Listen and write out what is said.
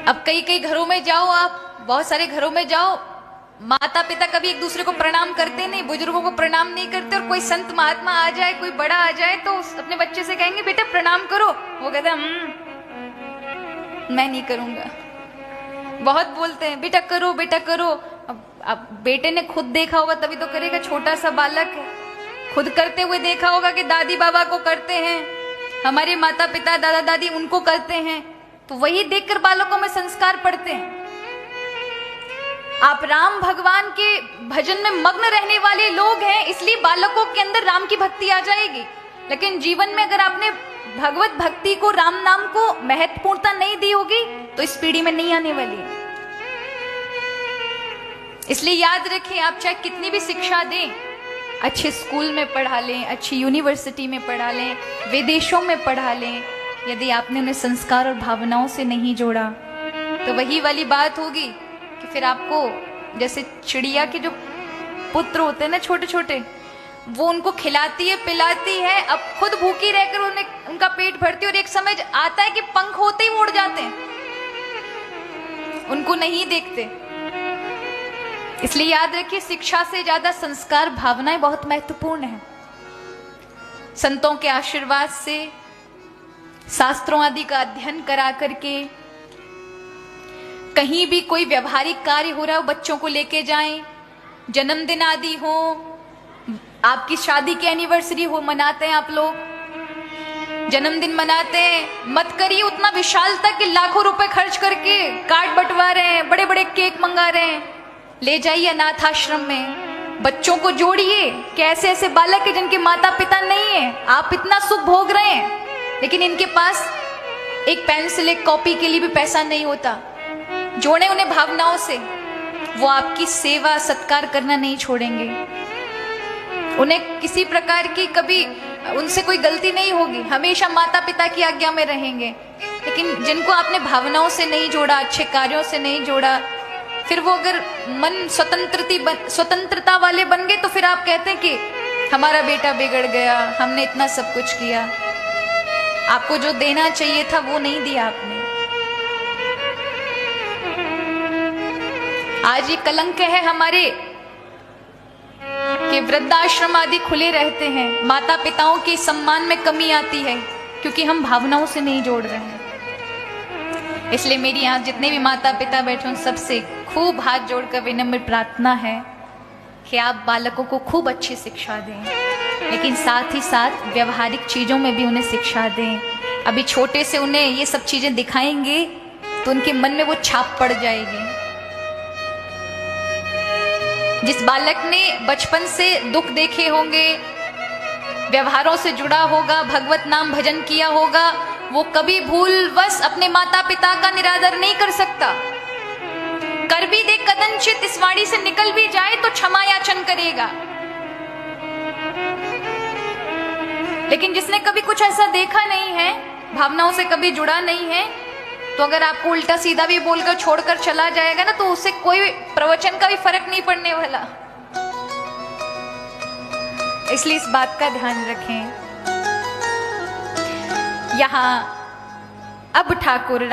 अब कई कई घरों में जाओ, आप बहुत सारे घरों में जाओ, माता पिता कभी एक दूसरे को प्रणाम करते नहीं, बुजुर्गों को प्रणाम नहीं करते। और कोई संत महात्मा आ जाए, कोई बड़ा आ जाए तो अपने बच्चे से कहेंगे बेटा प्रणाम करो, वो कहता मैं नहीं करूंगा। बहुत बोलते हैं बेटा करो बेटा करो। अब बेटे ने खुद देखा होगा तभी तो करेगा, छोटा सा बालक है, खुद करते हुए देखा होगा कि दादी बाबा को करते हैं, हमारे माता पिता दादा दादी उनको करते हैं, तो वही देखकर बालकों में संस्कार पड़ते हैं। आप राम भगवान के भजन में मग्न रहने वाले लोग हैं, इसलिए बालकों के अंदर राम की भक्ति आ जाएगी। लेकिन जीवन में अगर आपने भगवत भक्ति को, राम नाम को महत्वपूर्णता नहीं दी होगी तो इस पीढ़ी में नहीं आने वाली है। इसलिए याद रखें, आप चाहे कितनी भी शिक्षा दें, अच्छे स्कूल में पढ़ा लें, अच्छी यूनिवर्सिटी में पढ़ा लें, विदेशों में पढ़ा लें, यदि आपने उन्हें संस्कार और भावनाओं से नहीं जोड़ा तो वही वाली बात होगी कि फिर आपको, जैसे चिड़िया के जो पुत्र होते हैं ना छोटे छोटे, वो उनको खिलाती है पिलाती है, अब खुद भूखी रहकर उन्हें उनका पेट भरती है, और एक समय आता है कि पंख होते ही उड़ जाते हैं, उनको नहीं देखते। इसलिए याद रखिए, शिक्षा से ज्यादा संस्कार भावनाएं बहुत महत्वपूर्ण है। संतों के आशीर्वाद से, शास्त्रों आदि का अध्ययन करा करके, कहीं भी कोई व्यवहारिक कार्य हो रहा हो बच्चों को लेके जाएं, जन्मदिन आदि हो, आपकी शादी की एनिवर्सरी हो, मनाते हैं आप लोग, जन्मदिन मनाते हैं, मत करिए उतना विशाल तक कि लाखों रुपए खर्च करके कार्ड बंटवा रहे हैं, बड़े बड़े केक मंगा रहे हैं। ले जाइए अनाथ आश्रम में, बच्चों को जोड़िए कि ऐसे ऐसे बालक है जिनके माता पिता नहीं है, आप इतना सुख भोग रहे हैं लेकिन इनके पास एक पेंसिल एक कॉपी के लिए भी पैसा नहीं होता। जोड़े उन्हें भावनाओं से, वो आपकी सेवा सत्कार करना नहीं छोड़ेंगे। उन्हें किसी प्रकार की, कभी उनसे कोई गलती नहीं होगी, हमेशा माता पिता की आज्ञा में रहेंगे। लेकिन जिनको आपने भावनाओं से नहीं जोड़ा, अच्छे कार्यों से नहीं जोड़ा, फिर वो अगर मन स्वतंत्रता वाले बन गए तो फिर आप कहते हैं कि हमारा बेटा बिगड़ गया, हमने इतना सब कुछ किया, आपको जो देना चाहिए था वो नहीं दिया आपने। आज ये कलंक है हमारे कि वृद्धाश्रम आदि खुले रहते हैं, माता पिताओं के सम्मान में कमी आती है क्योंकि हम भावनाओं से नहीं जोड़ रहे हैं। इसलिए मेरी यहाँ जितने भी माता पिता बैठे उन सबसे खूब हाथ जोड़कर विनम्र प्रार्थना है कि आप बालकों को खूब अच्छी शिक्षा दें, लेकिन साथ ही साथ व्यवहारिक चीजों में भी उन्हें शिक्षा दें। अभी छोटे से उन्हें ये सब चीजें दिखाएंगे तो उनके मन में वो छाप पड़ जाएगी। जिस बालक ने बचपन से दुख देखे होंगे, व्यवहारों से जुड़ा होगा, भगवत नाम भजन किया होगा, वो कभी भूलवश अपने माता पिता का निरादर नहीं कर सकता। कर भी दे कदंचित, इस वाणी से निकल भी जाए तो क्षमा याचन करेगा। लेकिन जिसने कभी कुछ ऐसा देखा नहीं है, भावनाओं से कभी जुड़ा नहीं है, तो अगर आपको उल्टा सीधा भी बोलकर छोड़कर चला जाएगा ना, तो उससे कोई प्रवचन का भी फर्क नहीं पड़ने वाला। इसलिए इस बात का ध्यान रखें। यहाँ अब ठाकुर